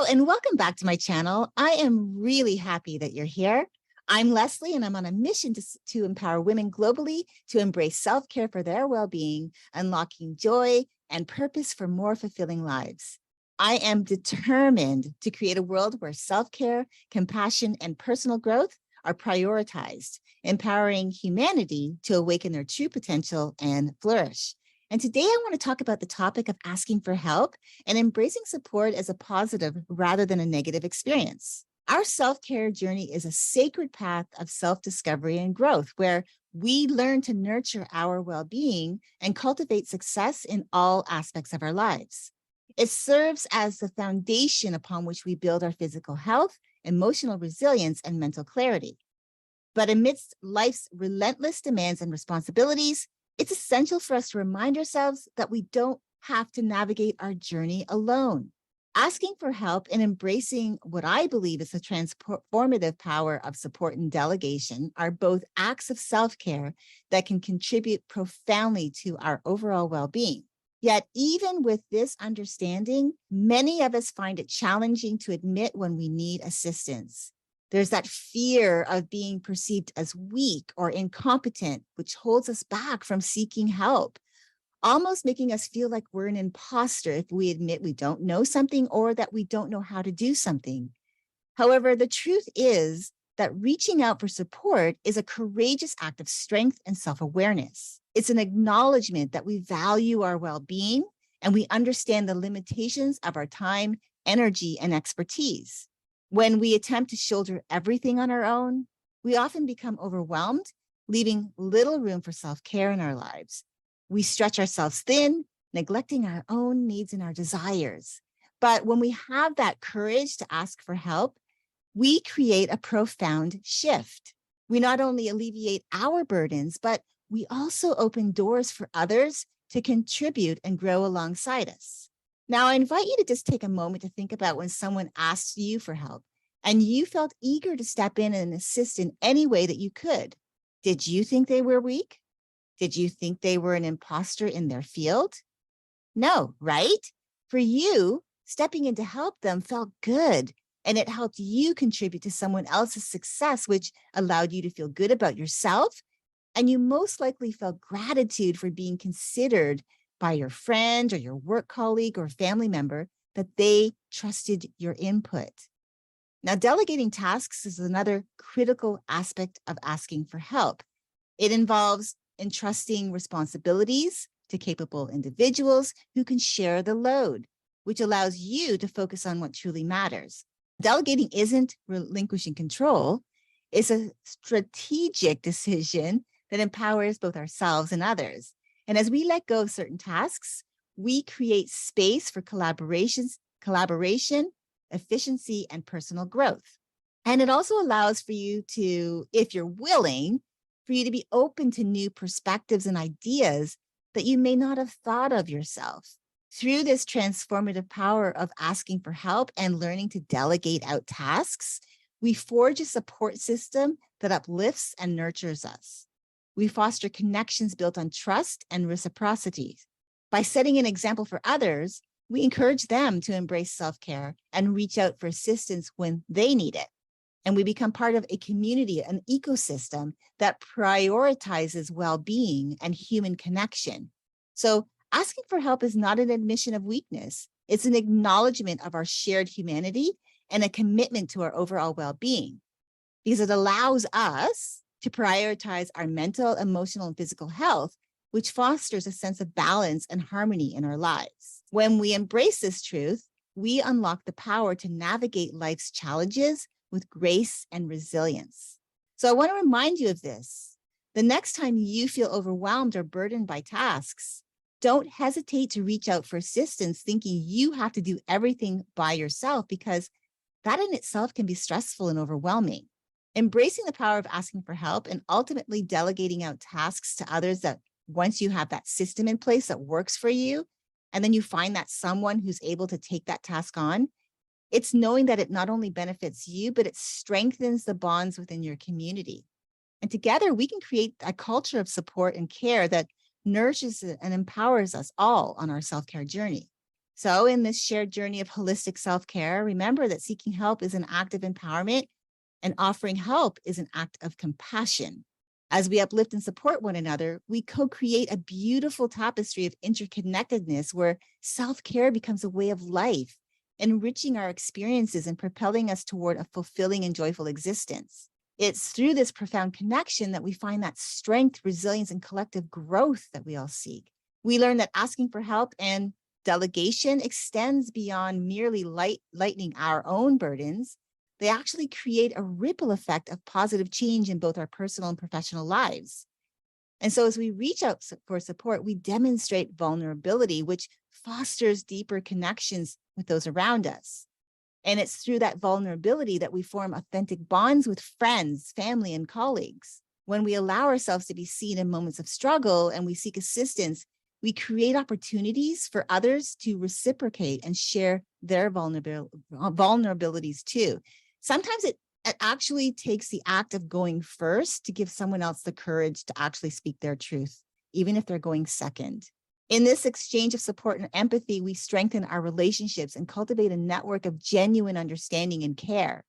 Hello and welcome back to my channel. I am really happy that you're here. I'm Leslie and I'm on a mission to empower women globally to embrace self-care for their well-being, unlocking joy and purpose for more fulfilling lives. I am determined to create a world where self-care, compassion, and personal growth are prioritized, empowering humanity to awaken their true potential and flourish. And today I want to talk about the topic of asking for help and embracing support as a positive rather than a negative experience. Our self-care journey is a sacred path of self-discovery and growth where we learn to nurture our well-being and cultivate success in all aspects of our lives. It serves as the foundation upon which we build our physical health, emotional resilience, and mental clarity. But amidst life's relentless demands and responsibilities, it's essential for us to remind ourselves that we don't have to navigate our journey alone. Asking for help and embracing what I believe is the transformative power of support and delegation are both acts of self-care that can contribute profoundly to our overall well-being. Yet, even with this understanding, many of us find it challenging to admit when we need assistance. There's that fear of being perceived as weak or incompetent, which holds us back from seeking help, almost making us feel like we're an imposter if we admit we don't know something or that we don't know how to do something. However, the truth is that reaching out for support is a courageous act of strength and self-awareness. It's an acknowledgement that we value our well-being and we understand the limitations of our time, energy, and expertise. When we attempt to shoulder everything on our own, we often become overwhelmed, leaving little room for self-care in our lives. We stretch ourselves thin, neglecting our own needs and our desires. But when we have that courage to ask for help, we create a profound shift. We not only alleviate our burdens, but we also open doors for others to contribute and grow alongside us. Now, I invite you to just take a moment to think about when someone asked you for help and you felt eager to step in and assist in any way that you could. Did you think they were weak? Did you think they were an imposter in their field? No, right? For you, stepping in to help them felt good, and it helped you contribute to someone else's success, which allowed you to feel good about yourself. And you most likely felt gratitude for being considered by your friend or your work colleague or family member, that they trusted your input. Now, delegating tasks is another critical aspect of asking for help. It involves entrusting responsibilities to capable individuals who can share the load, which allows you to focus on what truly matters. Delegating isn't relinquishing control. It's a strategic decision that empowers both ourselves and others. And as we let go of certain tasks, we create space for collaboration, efficiency, and personal growth. And it also allows for you to, if you're willing, for you to be open to new perspectives and ideas that you may not have thought of yourself. Through this transformative power of asking for help and learning to delegate out tasks, we forge a support system that uplifts and nurtures us. We foster connections built on trust and reciprocity. By setting an example for others, we encourage them to embrace self-care and reach out for assistance when they need it. And we become part of a community, an ecosystem that prioritizes well-being and human connection. So asking for help is not an admission of weakness. It's an acknowledgement of our shared humanity and a commitment to our overall well-being, because it allows us to prioritize our mental, emotional, and physical health, which fosters a sense of balance and harmony in our lives. When we embrace this truth, we unlock the power to navigate life's challenges with grace and resilience. So I want to remind you of this. The next time you feel overwhelmed or burdened by tasks, don't hesitate to reach out for assistance thinking you have to do everything by yourself, because that in itself can be stressful and overwhelming. Embracing the power of asking for help and ultimately delegating out tasks to others, that once you have that system in place that works for you, and then you find that someone who's able to take that task on, it's knowing that it not only benefits you, but it strengthens the bonds within your community. And together we can create a culture of support and care that nourishes and empowers us all on our self-care journey. So, in this shared journey of holistic self care, remember that seeking help is an act of empowerment and offering help is an act of compassion. As we uplift and support one another, we co create a beautiful tapestry of interconnectedness where self care becomes a way of life, enriching our experiences and propelling us toward a fulfilling and joyful existence. It's through this profound connection that we find that strength, resilience, and collective growth that we all seek. We learn that asking for help and delegation extends beyond merely lightening our own burdens. They actually create a ripple effect of positive change in both our personal and professional lives. And so, as we reach out for support, we demonstrate vulnerability, which fosters deeper connections with those around us. And it's through that vulnerability that we form authentic bonds with friends, family, and colleagues. When we allow ourselves to be seen in moments of struggle and we seek assistance, we create opportunities for others to reciprocate and share their vulnerabilities too. Sometimes it actually takes the act of going first to give someone else the courage to actually speak their truth, even if they're going second. In this exchange of support and empathy, we strengthen our relationships and cultivate a network of genuine understanding and care.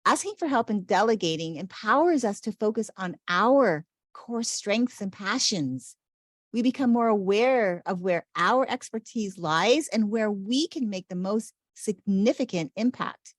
Asking for help and delegating empowers us to focus on our core strengths and passions. We become more aware of where our expertise lies and where we can make the most significant impact.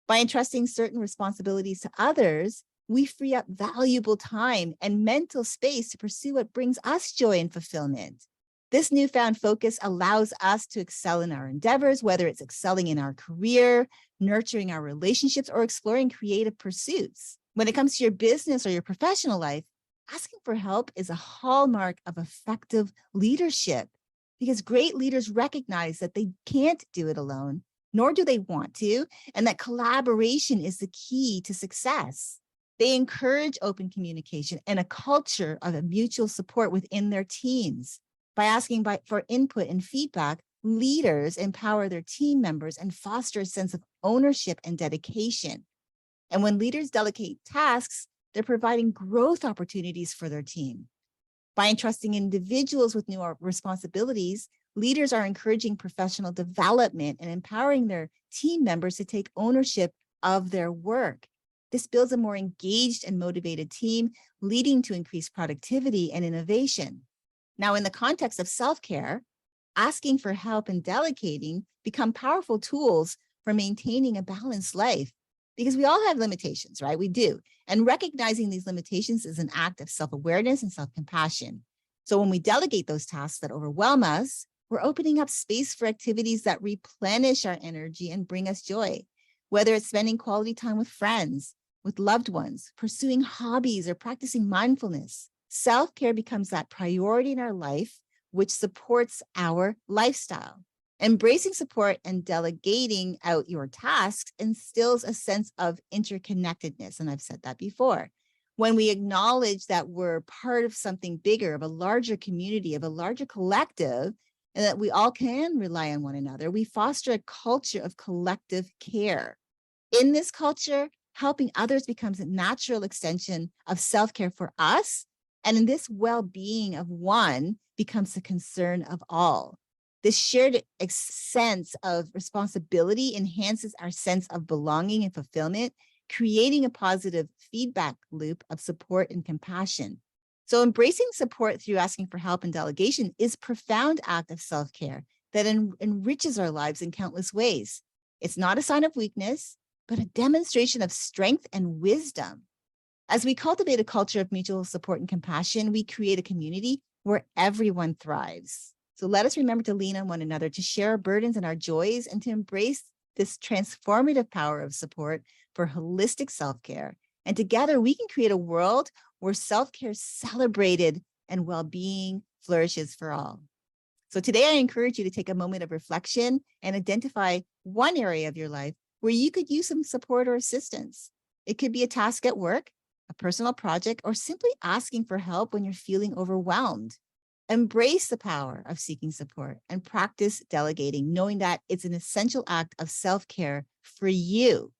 By entrusting certain responsibilities to others, we free up valuable time and mental space to pursue what brings us joy and fulfillment. This newfound focus allows us to excel in our endeavors, whether it's excelling in our career, nurturing our relationships, or exploring creative pursuits. When it comes to your business or your professional life, asking for help is a hallmark of effective leadership because great leaders recognize that they can't do it alone, nor do they want to, and that collaboration is the key to success. They encourage open communication and a culture of mutual support within their teams. By asking for input and feedback, leaders empower their team members and foster a sense of ownership and dedication. And when leaders delegate tasks, they're providing growth opportunities for their team. By entrusting individuals with new responsibilities, leaders are encouraging professional development and empowering their team members to take ownership of their work. This builds a more engaged and motivated team, leading to increased productivity and innovation. Now, in the context of self-care, asking for help and delegating become powerful tools for maintaining a balanced life because we all have limitations, right? We do. And recognizing these limitations is an act of self-awareness and self-compassion. So when we delegate those tasks that overwhelm us, we're opening up space for activities that replenish our energy and bring us joy, whether it's spending quality time with friends, with loved ones, pursuing hobbies, or practicing mindfulness. Self-care becomes that priority in our life, which supports our lifestyle. Embracing support and delegating out your tasks instills a sense of interconnectedness. And I've said that before. When we acknowledge that we're part of something bigger, of a larger community, of a larger collective, and that we all can rely on one another, we foster a culture of collective care. In this culture, helping others becomes a natural extension of self-care for us. And in this well-being of one becomes the concern of all. This shared sense of responsibility enhances our sense of belonging and fulfillment, creating a positive feedback loop of support and compassion. So embracing support through asking for help and delegation is a profound act of self-care that enriches our lives in countless ways. It's not a sign of weakness, but a demonstration of strength and wisdom. As we cultivate a culture of mutual support and compassion, we create a community where everyone thrives. So let us remember to lean on one another, to share our burdens and our joys, and to embrace this transformative power of support for holistic self-care. And together we can create a world where self-care is celebrated and well-being flourishes for all. So today I encourage you to take a moment of reflection and identify one area of your life where you could use some support or assistance. It could be a task at work, a personal project, or simply asking for help when you're feeling overwhelmed. Embrace the power of seeking support and practice delegating, knowing that it's an essential act of self-care for you.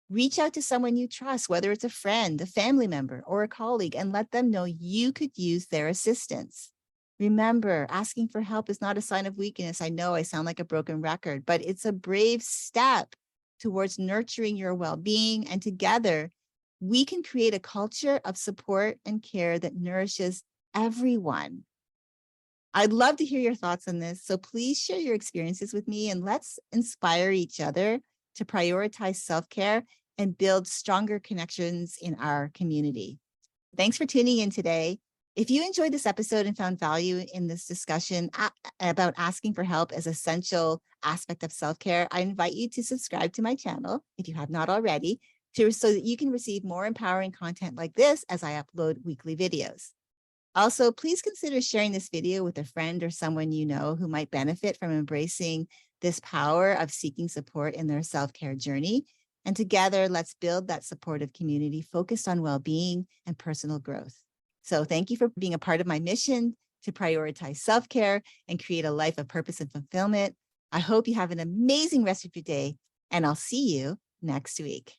Reach out to someone you trust, whether it's a friend, a family member, or a colleague, and let them know you could use their assistance. Remember, asking for help is not a sign of weakness. I know I sound like a broken record, but it's a brave step towards nurturing your well-being. And together, we can create a culture of support and care that nourishes everyone. I'd love to hear your thoughts on this. So please share your experiences with me and let's inspire each other to prioritize self-care and build stronger connections in our community. Thanks for tuning in today. If you enjoyed this episode and found value in this discussion about asking for help as an essential aspect of self-care, I invite you to subscribe to my channel if you have not already, so that you can receive more empowering content like this as I upload weekly videos. Also, please consider sharing this video with a friend or someone you know who might benefit from embracing this power of seeking support in their self-care journey. And together, let's build that supportive community focused on well-being and personal growth. So thank you for being a part of my mission to prioritize self-care and create a life of purpose and fulfillment. I hope you have an amazing rest of your day, and I'll see you next week.